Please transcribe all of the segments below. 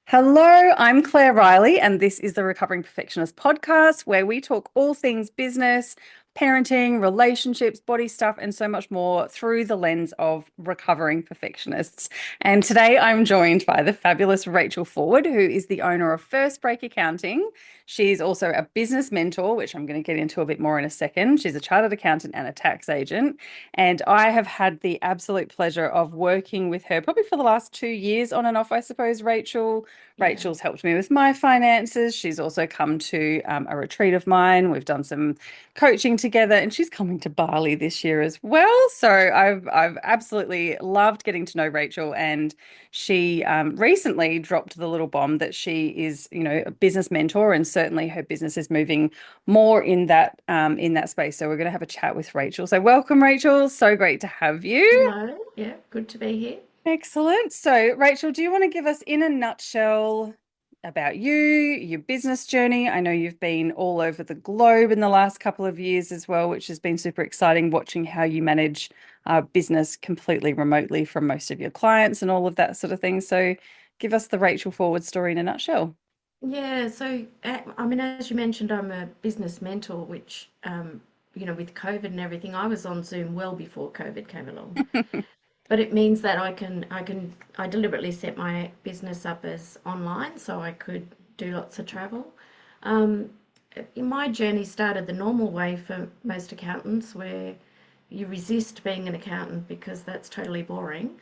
Hello, I'm Claire Riley, and this is the Recovering Perfectionist podcast where we talk all things business, parenting, relationships, body stuff, and so much more through the lens of recovering perfectionists. And today I'm joined by the fabulous Rachel Forward, who is the owner of First Break Accounting. She's also a business mentor, which I'm going to get into a bit more in a second. She's a chartered accountant and a tax agent. And I have had the absolute pleasure of working with her probably for the last 2 years on and off, I suppose, Rachel. Yeah. Rachel's helped me with my finances. She's also come to a retreat of mine. We've done some coaching together, and she's coming to Bali this year as well. So I've absolutely loved getting to know Rachel, and she recently dropped the little bomb that she is, a business mentor, and certainly her business is moving more in that space. So we're going to have a chat with Rachel. So welcome, Rachel. So great to have you. Hello. Yeah, good to be here. Excellent. So, Rachel, do you want to give us in a nutshell about you, your business journey? I know you've been all over the globe in the last couple of years as well, which has been super exciting watching how you manage business completely remotely from most of your clients and all of that sort of thing. So, give us the Rachel Forward story in a nutshell. Yeah, so I mean, as you mentioned, I'm a business mentor, which with COVID and everything, I was on Zoom well before COVID came along. But it means that I deliberately set my business up as online so I could do lots of travel. Um, my journey started the normal way for most accountants, where you resist being an accountant because that's totally boring,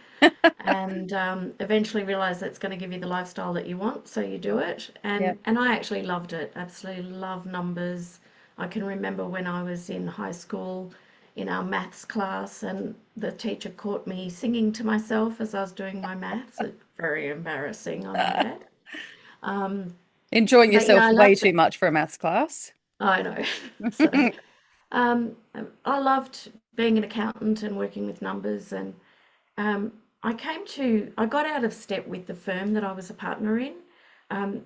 and eventually realize that's going to give you the lifestyle that you want, so you do it. Yeah. And I actually loved it. Absolutely love numbers. I can remember when I was in high school in our maths class, and the teacher caught me singing to myself as I was doing my maths. It's very embarrassing, I might add. Um, Enjoying but yeah, yourself I way loved too it. much for a maths class. I know. So um, I loved being an accountant and working with numbers, and um, I got out of step with the firm that I was a partner in.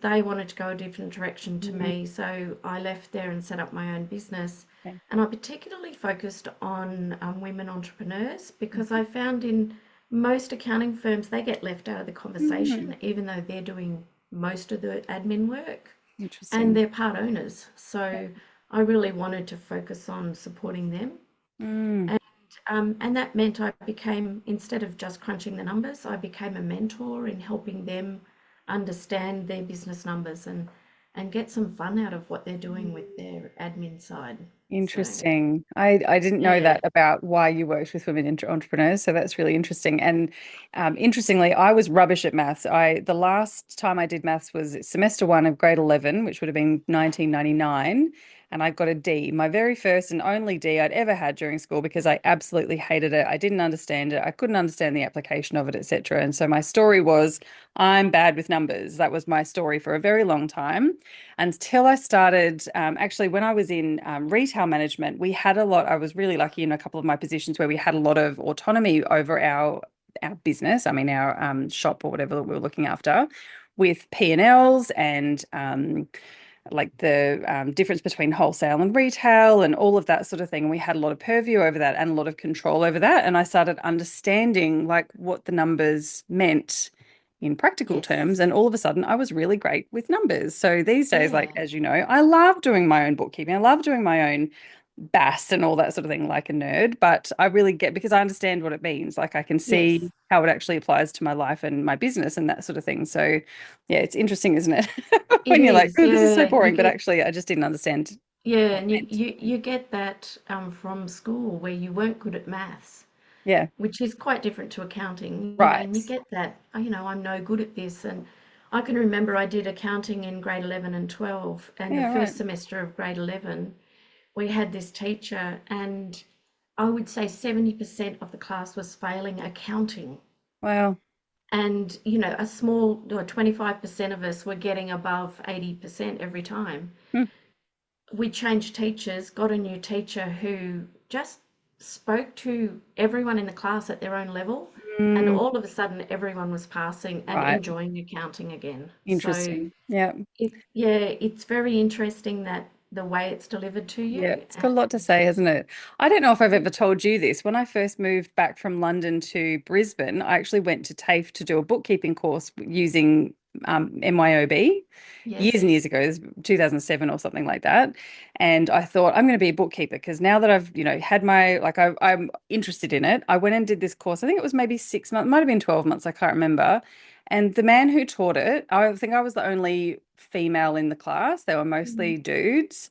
They wanted to go a different direction to Mm, me, so I left there and set up my own business. okay. And I particularly focused on women entrepreneurs because I found in most accounting firms they get left out of the Mm, conversation, even though they're doing most of the admin work and interesting. they're part owners. So I really wanted to focus on supporting them. Mm. And that meant I became, instead of just crunching the numbers, I became a mentor in helping them understand their business numbers and get some fun out of what they're doing with their admin side. So, Interesting. I didn't know yeah. that about why you worked with women entrepreneurs, so that's really interesting. And interestingly, I was rubbish at maths. The last time I did maths was semester one of grade 11, which would have been 1999, and I got a D, my very first and only D I'd ever had during school because I absolutely hated it. I didn't understand it. I couldn't understand the application of it, etc. And so my story was, I'm bad with numbers. That was my story for a very long time until I started. Actually, when I was in retail management, we had a lot. I was really lucky in a couple of my positions where we had a lot of autonomy over our business. I mean, our shop or whatever that we were looking after, with P&Ls and like the difference between wholesale and retail and all of that sort of thing. And we had a lot of purview over that and a lot of control over that. And I started understanding like what the numbers meant in practical Yes. terms. And all of a sudden, I was really great with numbers. So these days, like, Yeah. as you know, I love doing my own bookkeeping. I love doing my own BAS and all that sort of thing, like a nerd. But I really get because I understand what it means. Like, I can see Yes. how it actually applies to my life and my business and that sort of thing. So, yeah, it's interesting, isn't it? It When you're like, is. oh, this is so Yeah. You boring. But get, actually, I just didn't understand yeah, what and it meant. you get that from school where you weren't good at maths, Yeah. which is quite different to accounting, and you Right. get that, I'm no good at this. And I can remember I did accounting in grade 11 and 12, and the Yeah, right. first semester of grade 11, we had this teacher, and I would say 70% of the class was failing accounting. Well, And, a small, or 25% of us were getting above 80% every time. hmm, We changed teachers, got a new teacher who just spoke to everyone in the class at their own level, and mm, all of a sudden everyone was passing and right. enjoying accounting again. So Interesting. Yeah. yeah, it's very interesting that the way it's delivered to Yeah, you. it's got a lot to say, hasn't it? I don't know if I've ever told you this. When I first moved back from London to Brisbane, I actually went to TAFE to do a bookkeeping course using MYOB years and Yes. years ago, it was 2007 or something like that. And I thought I'm going to be a bookkeeper because now that I've, had my, like, I'm interested in it. I went and did this course. I think it was maybe 6 months, might have been 12 months. I can't remember. And the man who taught it, I think I was the only female in the class. They were Mm. mostly dudes.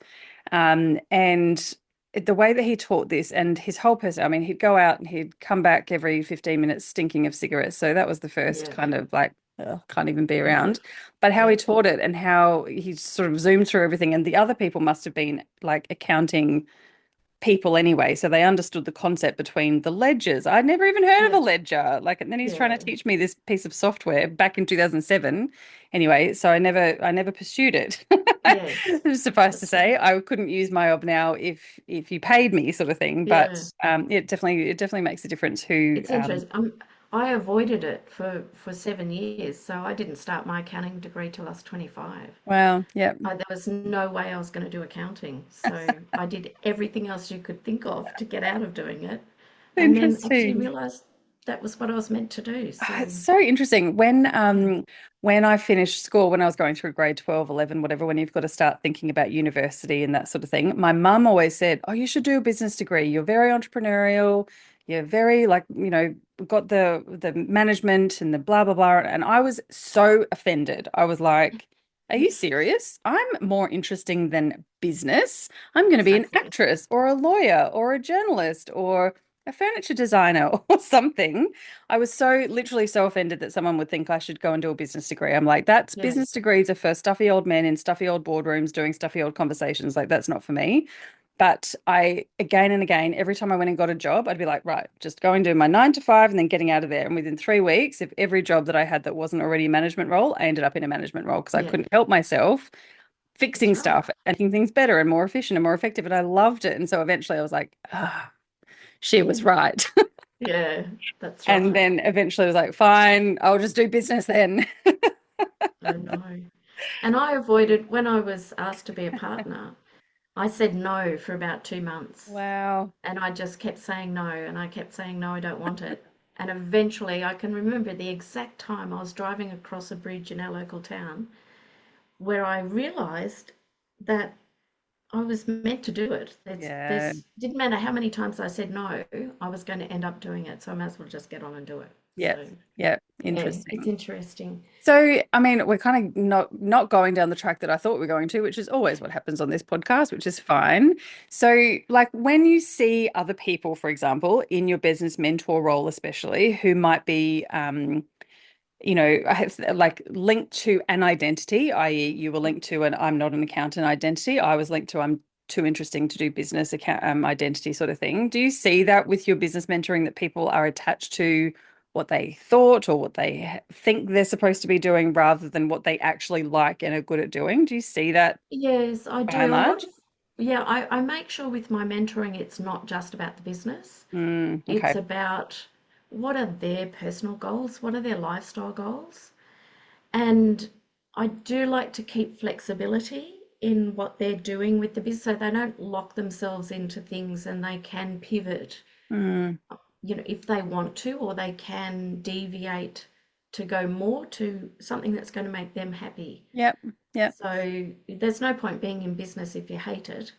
And the way that he taught this and his whole person, I mean, he'd go out and he'd come back every 15 minutes stinking of cigarettes. So that was the first Yeah. kind of like, ugh, can't even be Yeah. around. But how Yeah. he taught it and how he sort of zoomed through everything. And the other people must have been like accounting people anyway. So they understood the concept between the ledgers. I'd never even heard of a Yeah. ledger. Like, and then he's trying to Yeah. teach me this piece of software back in 2007. Anyway, so I never pursued it. Yes. Suffice to That's say, I couldn't use my ob now if you paid me, sort of thing. But yeah. it definitely makes a difference who. It's interesting. I avoided it for 7 years, so I didn't start my accounting degree till I was 25. Well, yeah, There was no way I was going to do accounting, so I did everything else you could think of to get out of doing it, and then actually interesting. realised that was what I was meant to do. It's So so interesting. When yeah, when I finished school, when I was going through grade 12, 11, whatever, when you've got to start thinking about university and that sort of thing, my mum always said, "Oh, you should do a business degree. You're very entrepreneurial. You're very like, got the management and the blah blah blah." And I was so offended. I was like, "Are you serious? I'm more interesting than business. I'm going to be an exactly. actress or a lawyer or a journalist or a furniture designer or something." I was so literally so offended that someone would think I should go and do a business degree. I'm like, that's Yeah, business degrees are for stuffy old men in stuffy old boardrooms doing stuffy old conversations. Like, that's not for me. But I, again and again, every time I went and got a job, I'd be like, right, just going to do my 9 to 5 and then getting out of there. And within 3 weeks, if every job that I had that wasn't already a management role, I ended up in a management role because I yeah, couldn't help myself that's fixing right. stuff and making things better and more efficient and more effective. And I loved it. And so eventually I was like, ah, she was right. Yeah, that's And right. then eventually I was like, fine, I'll just do business then. I know. And I avoided when I was asked to be a partner. I said no for about 2 months. Wow. And I just kept saying no, and I kept saying no, I don't want it. And eventually, I can remember the exact time I was driving across a bridge in our local town where I realized that I was meant to do it. Yeah. There's didn't matter how many times I said no, I was going to end up doing it. So I might as well just get on and do it. Yep. So Yep. yeah, it's Interesting. interesting. So, I mean, we're kind of not going down the track that I thought we were going to, which is always what happens on this podcast, which is fine. So, like when you see other people, for example, in your business mentor role, especially who might be I have like linked to an identity, i.e., you were linked to an I'm not an accountant identity. I was linked to I'm too interesting to do business account identity sort of thing. Do you see that with your business mentoring that people are attached to what they thought or what they think they're supposed to be doing rather than what they actually like and are good at doing? Do you see that Yes, I by and do. A lot large? of, yeah, I make sure with my mentoring it's not just about the business. It's Okay. about what are their personal goals, what are their lifestyle goals. And I do like to keep flexibility in what they're doing with the business so they don't lock themselves into things and they can pivot, Mm, if they want to, or they can deviate to go more to something that's going to make them happy. yep. Yep. So there's no point being in business if you hate it.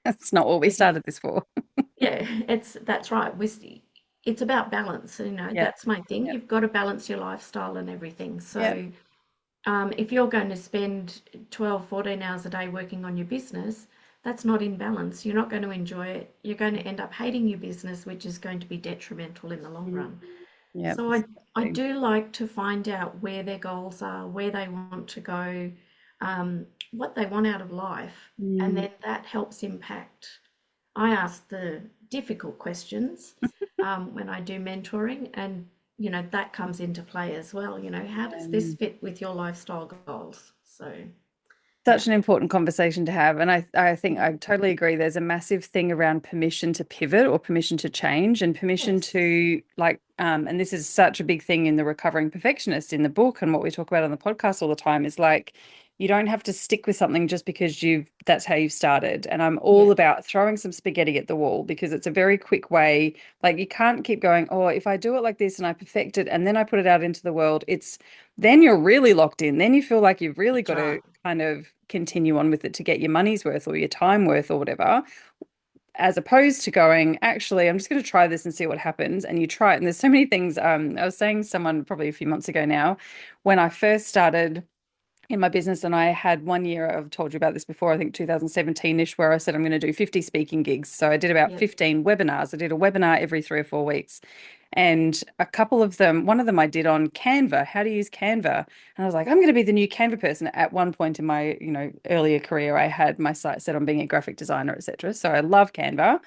That's not what we If started this for. Yeah, that's right. It's about balance. Yep. That's my thing. Yep. You've got to balance your lifestyle and everything. Yep. So if you're going to spend 12, 14 hours a day working on your business, that's not in balance. You're not going to enjoy it. You're going to end up hating your business, which is going to be detrimental in the long Mm, run. yep. So I do like to find out where their goals are, where they want to go, what they want out of life, and Mm. then that helps impact. I ask the difficult questions when I do mentoring, and that comes into play as well. How does this Um, fit with your lifestyle goals? So, yeah, Such an important conversation to have. And I think I totally agree. There's a massive thing around permission to pivot or permission to change and permission yes, to like, and this is such a big thing in the recovering perfectionist in the book and what we talk about on the podcast all the time is like you don't have to stick with something just because that's how you've started. And I'm all Yeah, about throwing some spaghetti at the wall because it's a very quick way. Like you can't keep going, oh, if I do it like this and I perfect it and then I put it out into the world, it's then you're really locked in. Then you feel like you've really that's got to right. kind of continue on with it to get your money's worth or your time worth or whatever, as opposed to going, actually, I'm just going to try this and see what happens. And you try it. And there's so many things. I was saying to someone probably a few months ago now, when I first started in my business, and I had one year, I've told you about this before, I think 2017-ish, where I said I'm going to do 50 speaking gigs. So I did about Yep, 15 webinars. I did a webinar every 3 or 4 weeks. And a couple of them, one of them I did on Canva, how to use Canva. And I was like, I'm going to be the new Canva person. At one point in my, earlier career, I had my site set on being a graphic designer, etc. So I love Canva.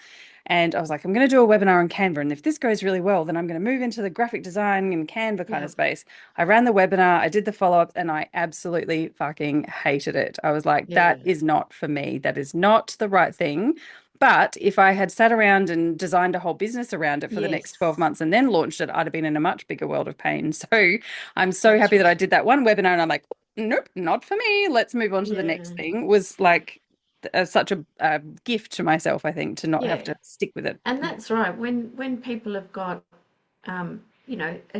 And I was like, I'm going to do a webinar on Canva. And if this goes really well, then I'm going to move into the graphic design and Canva kind of yep, space. I ran the webinar, I did the follow-up, and I absolutely fucking hated it. I was like, that yeah, is not for me. That is not the right thing. But if I had sat around and designed a whole business around it for the next 12 yes, months and then launched it, I'd have been in a much bigger world of pain. So I'm so that's happy that I right. did that one webinar and I'm like, nope, not for me. Let's move on to the next Yeah, thing. Was like such a gift to myself, I think, to not have yeah, to stick with it. and that's right. When people have got a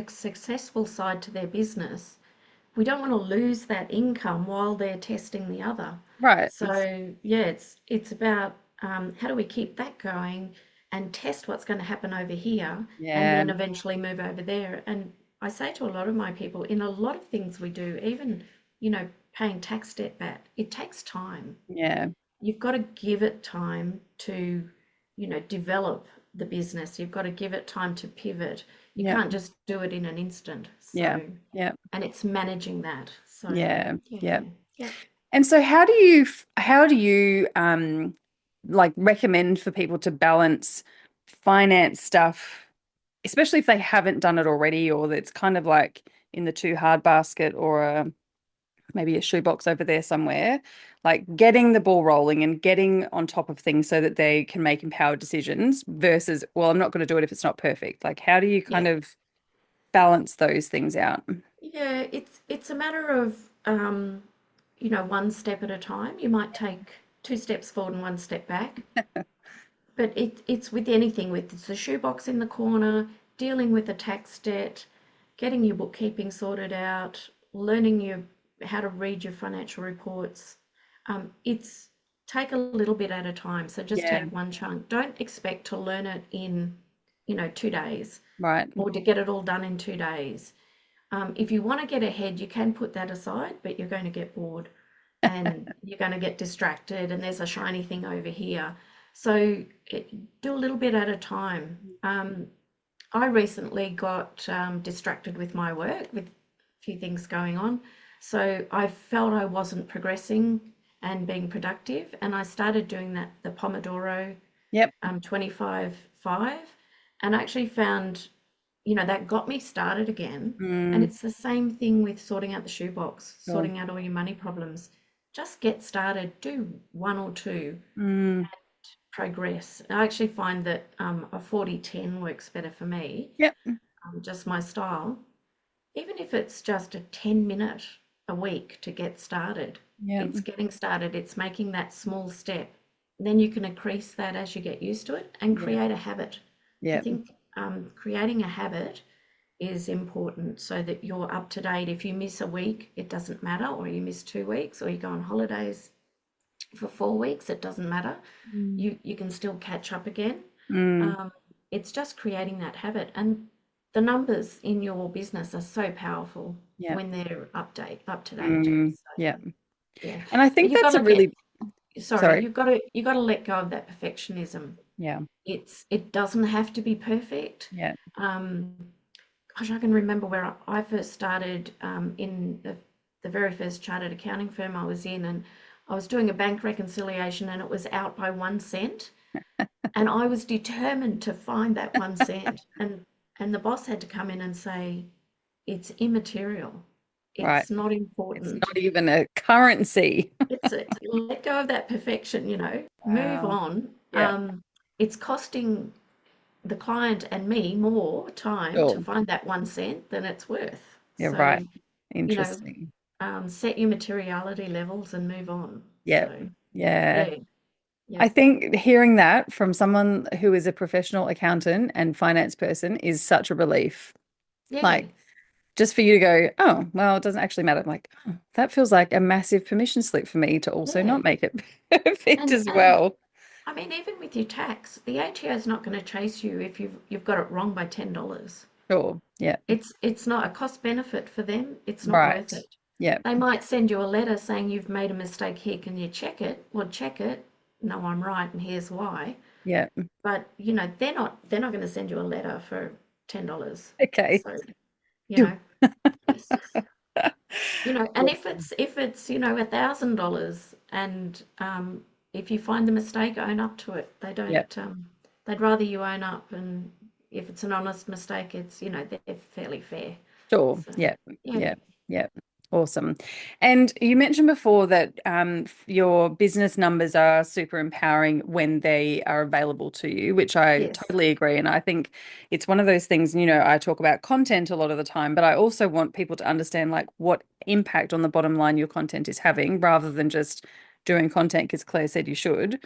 successful side to their business, we don't want to lose that income while they're testing the other. Right. So yeah, it's about how do we keep that going and test what's going to happen over here, and Yeah. then eventually move over there. And I say to a lot of my people, in a lot of things we do, even paying tax debt back, it takes time. Yeah. You've got to give it time to, develop the business. You've got to give it time to pivot. You Yeah. can't just do it in an instant. Yeah. So, Yeah. and it's managing that. So, Yeah. Yeah. yeah, yeah, And so how do you like recommend for people to balance finance stuff, especially if they haven't done it already, or it's kind of like in the too hard basket, or maybe a shoebox over there somewhere, like getting the ball rolling and getting on top of things so that they can make empowered decisions versus, well, I'm not going to do it if it's not perfect. Like, how do you yeah, kind of balance those things out? yeah. It's a matter of one step at a time. You might take two steps forward and one step back. But it's with anything, with it's the shoebox in the corner, dealing with the tax debt, getting your bookkeeping sorted out, learning how to read your financial reports. It's take a little bit at a time. So just Yeah, take one chunk. Don't expect to learn it in, 2 days right. or to get it all done in 2 days. If you want to get ahead, you can put that aside, but you're going to get bored and you're going to get distracted, and there's a shiny thing over here. So do a little bit at a time. I recently got distracted with my work, with a few things going on. So I felt I wasn't progressing and being productive, and I started doing the Pomodoro Yep. 25/5, and I actually found, that got me started again. And Mm, it's the same thing with sorting out the shoebox, sure. sorting out all your money problems. Just get started, do one or two, Mm, progress. I actually find that a 40/10 works better for me, yep. just my style. Even if it's just a 10-minute a week to get started, Yep. it's getting started, it's making that small step. Then you can increase that as you get used to it and Yep. create a habit. I Yep. think creating a habit is important so that you're up to date. If you miss a week, it doesn't matter, or you miss 2 weeks, or you go on holidays for 4 weeks, it doesn't matter. Mm, You can still catch up again. mm, Um, it's just creating that habit, and the numbers in your business are so powerful yep. when they're up to date. Mm, So yep. yeah, And I but think you've got that's a to get really, sorry, sorry. you got to let go of that perfectionism. Yeah. It doesn't have to be perfect. Yeah. Um, Gosh, I can remember where I first started in the very first chartered accounting firm I was in, and I was doing a bank reconciliation, and it was out by 1 cent, and I was determined to find that 1 cent, and the boss had to come in and say, it's immaterial, Right. it's not It's important. not even a currency. Let go of that perfection, move Wow. on. Yeah. It's costing the client and me more time to Sure. find that 1 cent than it's worth. Yeah, So, right. you know, Interesting. set your materiality levels and move on. Yeah. So, Yeah. yeah, yeah, I think hearing that from someone who is a professional accountant and finance person is such a relief. yeah, Like, just for you to go, oh, well, it doesn't actually matter. I'm like, oh, that feels like a massive permission slip for me to also yeah. not make it perfect And as well. I mean, even with your tax, the ATO is not going to chase you if you've got it wrong by $10. Sure. Yeah. It's not a cost benefit for them. It's not worth Right. it. Yeah. They might send you a letter saying you've made a mistake here. Can you check it? Well, check it. No, I'm right, and here's why. Yeah. But they're not going to send you a letter for $10. Okay. So you Phew. know, yes. And if Awesome. it's $1,000, and if you find the mistake, own up to it. They Yeah. don't. They'd rather you own up, and if it's an honest mistake, it's they're fairly fair. Sure. So Yeah. yeah, Yeah. Yeah. Awesome. And you mentioned before that your business numbers are super empowering when they are available to you, which I yes, totally agree. And I think it's one of those things, I talk about content a lot of the time, but I also want people to understand like what impact on the bottom line your content is having rather than just doing content because Claire said you should.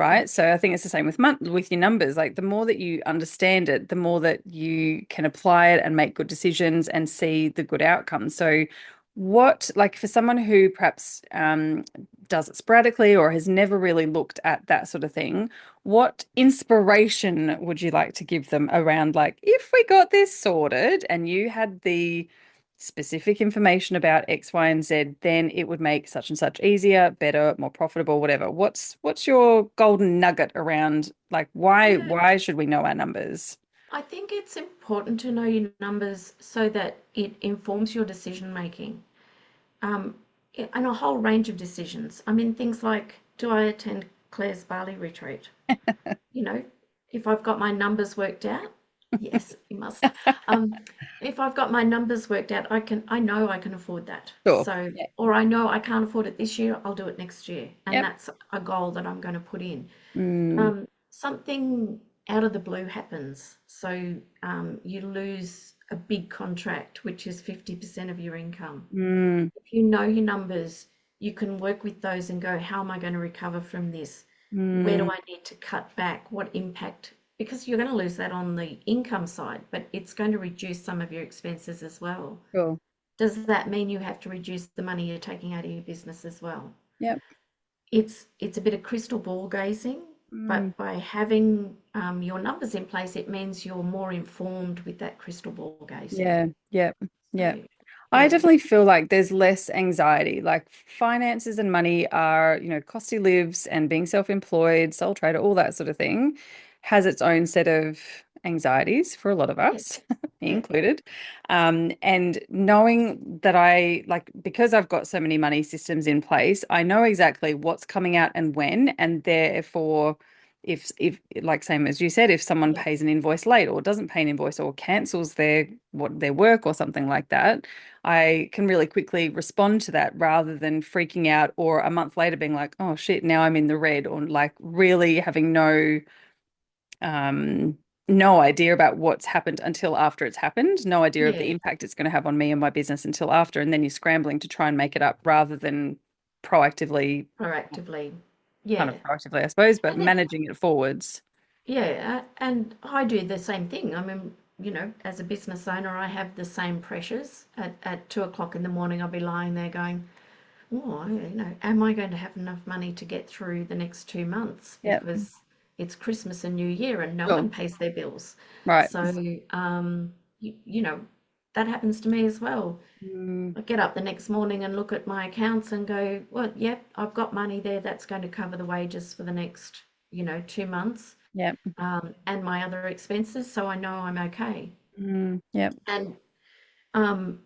yeah, Right. So I think it's the same with with your numbers. Like the more that you understand it, the more that you can apply it and make good decisions and see the good outcomes. So like for someone who perhaps does it sporadically or has never really looked at that sort of thing, what inspiration would you like to give them around like if we got this sorted and you had the specific information about X, Y, and Z, then it would make such and such easier, better, more profitable, whatever. What's your golden nugget around like why yeah. why should we know our numbers? I think it's important to know your numbers so that it informs your decision making. Um, and a whole range of decisions. I mean, things like, do I attend Claire's Bali retreat? you know, if I've got my numbers worked out, yes, you must. Um, if I've got my numbers worked out, I know I can afford that. Sure. So, Yeah. or I know I can't afford it this year, I'll do it next year. And Yep. that's a goal that I'm going to put in. Mm, Something out of the blue happens. So, you lose a big contract, which is 50% of your income. mm, If you know your numbers, you can work with those and go, how am I going to recover from this? Where do mm, I need to cut back? What impact? Because you're going to lose that on the income side, but it's going to reduce some of your expenses as well. sure. Does that mean you have to reduce the money you're taking out of your business as well? Yep. It's a bit of crystal ball gazing, Mm, but by having your numbers in place, it means you're more informed with that crystal ball gazing. yeah. Yep. Yep. So, I yeah, definitely feel like there's less anxiety. Like finances and money are, costly lives and being self-employed, sole trader, all that sort of thing has its own set of anxieties for a lot of yeah, us, me yeah, included. And knowing that I like because I've got so many money systems in place, I know exactly what's coming out and when, and therefore if like same as you said, if someone yeah, pays an invoice late or doesn't pay an invoice or cancels their work or something like that, I can really quickly respond to that rather than freaking out or a month later being like, oh shit, now I'm in the red, or like really having um no idea about what's happened until after it's happened, no idea of the yeah, impact it's going to have on me and my business until after, and then you're scrambling to try and make it up rather than proactively, proactively. kind of Yeah. proactively, I suppose, but And it, managing it forwards. yeah, and I do the same thing. I mean, as a business owner, I have the same pressures. At 2 o'clock in the morning, I'll be lying there going, oh, am I going to have enough money to get through the next 2 months? Yep. Because it's Christmas and New Year and no Sure. one pays their bills. Right. So, you, you know, that happens to me as well. Mm, I get up the next morning and look at my accounts and go, well, yep, I've got money there that's going to cover the wages for the next, 2 months, yep. and my other expenses, so I know I'm okay. Yep. And um,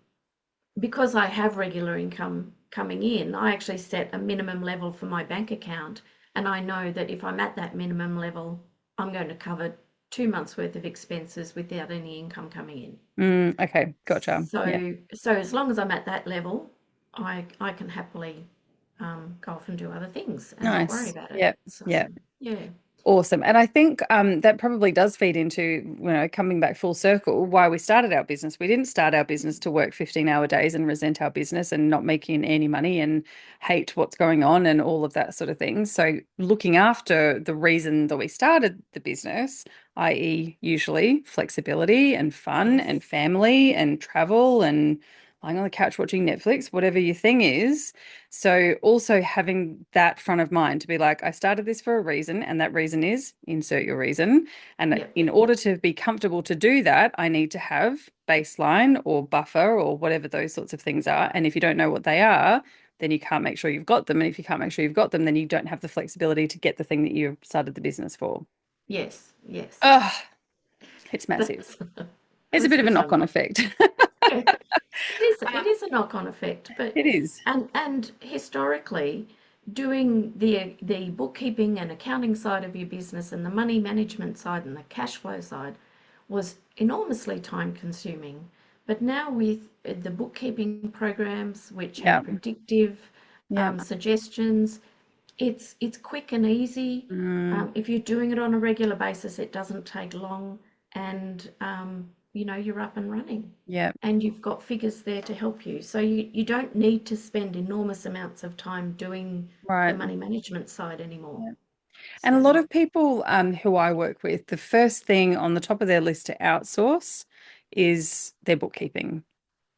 because I have regular income coming in, I actually set a minimum level for my bank account, and I know that if I'm at that minimum level, I'm going to cover 2 months worth of expenses without any income coming in. Okay. Gotcha. Yeah. So as long as I'm at that level, I can happily go off and do other things and not worry Nice. about it. Yep. So Yep. yeah, Awesome. And I think that probably does feed into, coming back full circle, why we started our business. We didn't start our business to work 15-hour days and resent our business and not making any money and hate what's going on and all of that sort of thing. So looking after the reason that we started the business, i.e., usually flexibility and fun and Yes. family and travel and lying on the couch watching Netflix, whatever your thing is. So also having that front of mind to be like, I started this for a reason, and that reason is insert your reason. And Yep. in order to be comfortable to do that, I need to have baseline or buffer or whatever those sorts of things are. And if you don't know what they are, then you can't make sure you've got them. And if you can't make sure you've got them, then you don't have the flexibility to get the thing that you started the business for. Yes. Yes. Oh, it's massive. That's It's a this bit of a was knock-on a effect. yeah. It is a knock-on effect, but It is. and historically, doing the bookkeeping and accounting side of your business and the money management side and the cash flow side was enormously time consuming. But now with the bookkeeping programs, which Yeah. have predictive Yeah. suggestions, it's quick and easy. Mm, If you're doing it on a regular basis, it doesn't take long, and you're up and running, yeah. and you've got figures there to help you. So you don't need to spend enormous amounts of time doing the Right. money management side anymore. Yeah. And a So lot of people who I work with, the first thing on the top of their list to outsource is their bookkeeping.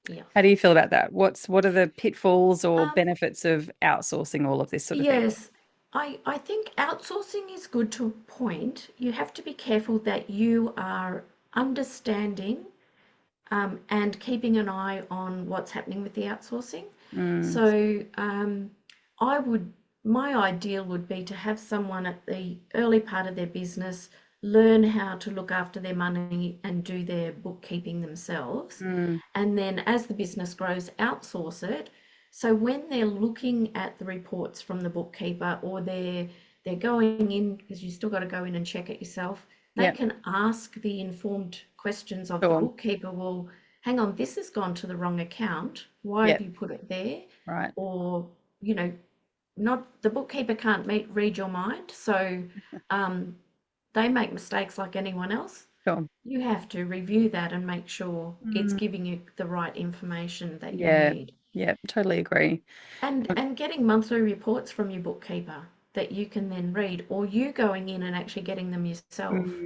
yeah. How do you feel about that? What are the pitfalls or Um, benefits of outsourcing all of this sort of thing? yes, I think outsourcing is good to a point. You have to be careful that you are understanding and keeping an eye on what's happening with the outsourcing. Mm, So I would, my ideal would be to have someone at the early part of their business learn how to look after their money and do their bookkeeping themselves. mm, And then as the business grows, outsource it. So when they're looking at the reports from the bookkeeper or they're going in, because you still got to go in and check it yourself, they yeah, can ask the informed questions of the sure. bookkeeper. Well, hang on, this has gone to the wrong account. Why Yeah, have you put it there? right. Or, you know, not the bookkeeper can't read your mind. So um, they make mistakes like anyone else. Sure. You have to review that and make sure it's Mm, giving you the right information that you yeah, need. yeah, totally agree. And getting monthly reports from your bookkeeper that you can then read, or you going in and actually getting them yourself.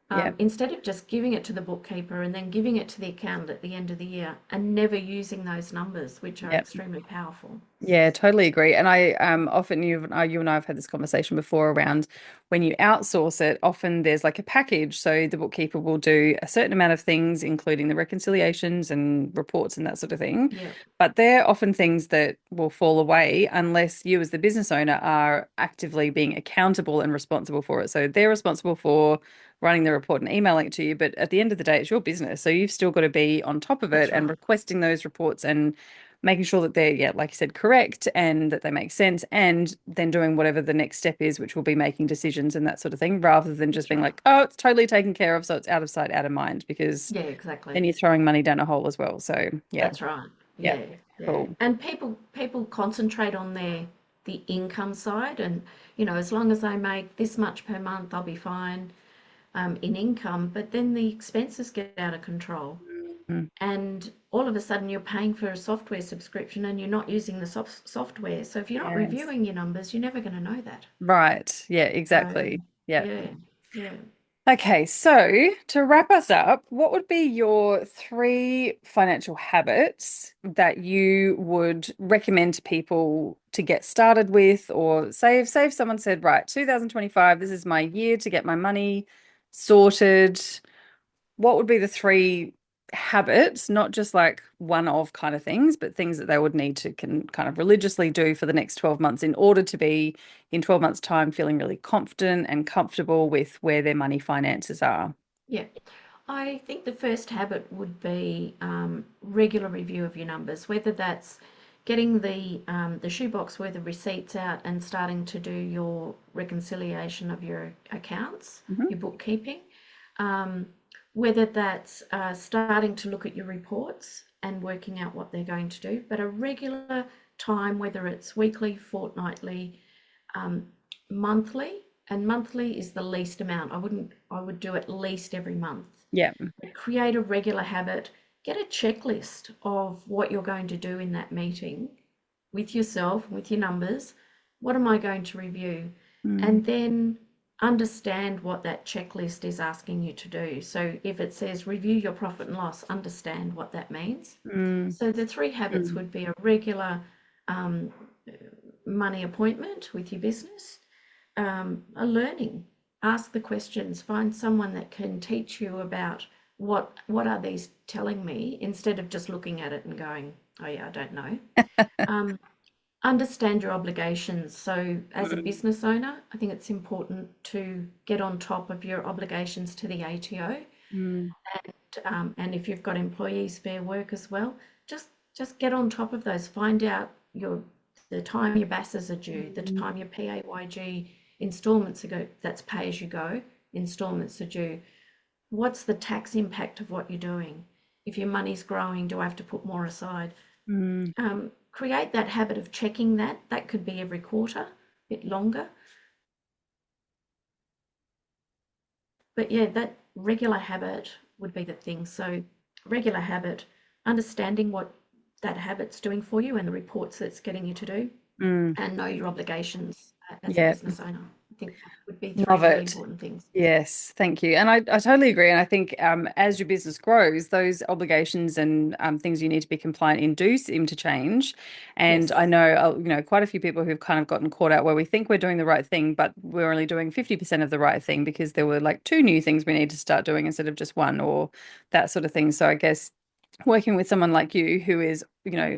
Yeah, Instead of just giving it to the bookkeeper and then giving it to the accountant at the end of the year and never using those numbers, which are yeah. extremely powerful. Yeah, totally agree. And I often you and I have had this conversation before around when you outsource it, often there's like a package. So the bookkeeper will do a certain amount of things, including the reconciliations and reports and that sort of thing. Yeah, But they're often things that will fall away unless you as the business owner are actively being accountable and responsible for it. So they're responsible for running the report and emailing it to you, but at the end of the day, it's your business. So you've still got to be on top of it that's and right. requesting those reports and making sure that they're, yeah, like you said, correct and that they make sense, and then doing whatever the next step is, which will be making decisions and that sort of thing, rather than just That's being right. like, oh, it's totally taken care of, so it's out of sight, out of mind, because Yeah, then exactly. you're throwing money down a hole as well. So, yeah, That's right. yeah, Yeah, yeah. cool. And people concentrate on the income side, and as long as I make this much per month, I'll be fine in income. But then the expenses get out of control, Mm. and all of a sudden you're paying for a software subscription and you're not using the software. So if you're not Yes. reviewing your numbers, you're never going to know that. Right. Yeah, So exactly. Yeah. yeah, yeah. Okay, so to wrap us up, what would be your three financial habits that you would recommend to people to get started with, or say if someone said, right, 2025, this is my year to get my money sorted. What would be the three habits, not just like one of kind of things, but things that they would need to kind of religiously do for the next 12 months in order to be in 12 months' time feeling really confident and comfortable with where their money finances are? Yeah. I think the first habit would be regular review of your numbers, whether that's getting the shoebox worth of receipts out and starting to do your reconciliation of your accounts, Hmm. your bookkeeping, um, whether that's starting to look at your reports and working out what they're going to do, but a regular time, whether it's weekly, fortnightly, um, monthly, and monthly is the least amount. I would do at least every month. Yeah. Create a regular habit, get a checklist of what you're going to do in that meeting with yourself, with your numbers. What am I going to review? Mm, And then understand what that checklist is asking you to do. So if it says review your profit and loss, understand what that means. mm, So the three habits mm, would be a regular um, money appointment with your business, a learning, ask the questions, find someone that can teach you about what are these telling me instead of just looking at it and going, oh yeah, I don't know. Um, Understand your obligations. So as a mm, business owner, I think it's important to get on top of your obligations to the ATO. mm, And if you've got employees fair work as well, just just get on top of those. Find out your the time your BASs are due, the mm, time your PAYG instalments are go. That's pay as you go. Instalments are due. What's the tax impact of what you're doing? If your money's growing, do I have to put more aside? mm, Create that habit of checking that. That could be every quarter, a bit longer. But yeah, that regular habit would be the thing. So, regular habit, understanding what that habit's doing for you and the reports that it's getting you to do, mm. and know your obligations as a Yeah. business owner. I think that would be three Love really it. important things. Yes, thank you. And I totally agree. And I think as your business grows, those obligations and things you need to be compliant in do seem to change. And I Yes. know, quite a few people who've kind of gotten caught out where we think we're doing the right thing, but we're only doing 50% of the right thing because there were like two new things we need to start doing instead of just one or that sort of thing. So I guess working with someone like you who is,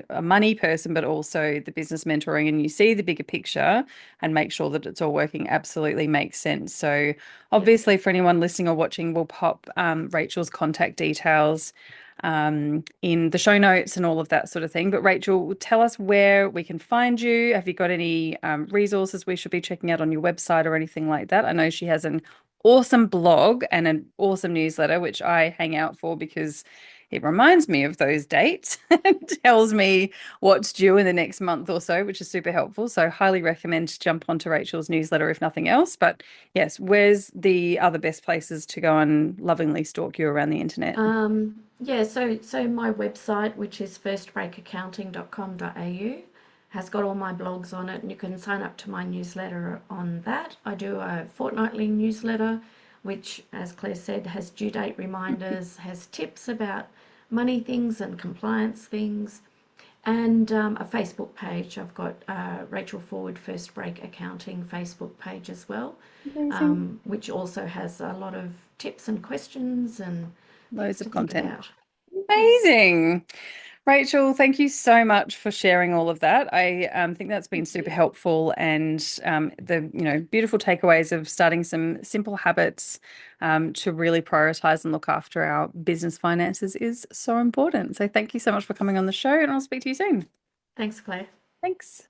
a money person, but also the business mentoring, and you see the bigger picture and make sure that it's all working absolutely makes sense. So, Yep. obviously, for anyone listening or watching, we'll pop Rachel's contact details in the show notes and all of that sort of thing. But, Rachel, tell us where we can find you. Have you got any resources we should be checking out on your website or anything like that? I know she has an awesome blog and an awesome newsletter, which I hang out for because it reminds me of those dates and tells me what's due in the next month or so, which is super helpful. So, highly recommend to jump onto Rachel's newsletter if nothing else. But yes, where's the other best places to go and lovingly stalk you around the internet? Yeah, so my website, which is firstbreakaccounting.com.au, has got all my blogs on it, and you can sign up to my newsletter on that. I do a fortnightly newsletter, which, as Claire said, has due date reminders, has tips about money things and compliance things, and a Facebook page. I've got Rachel Forward First Break Accounting Facebook page as well, Amazing. which also has a lot of tips and questions and things Loads of to think content. about. Yeah. Amazing. Rachel, thank you so much for sharing all of that. I think that's been Thank super you. helpful, and the beautiful takeaways of starting some simple habits to really prioritize and look after our business finances is so important. So thank you so much for coming on the show, and I'll speak to you soon. Thanks, Claire. Thanks.